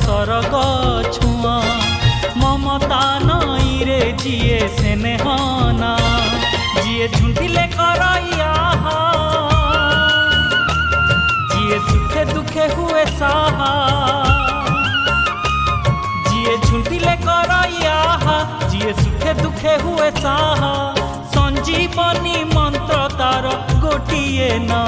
सरग छुआ ममता नई रे जिए स्नेहना जिए झुंटिले करैया जिए सुखे दुखे हुए साहा जिए झुंटिले करैया जिए सुखे दुखे हुए साहा संजीवनी मंत्र तार गोटिए ना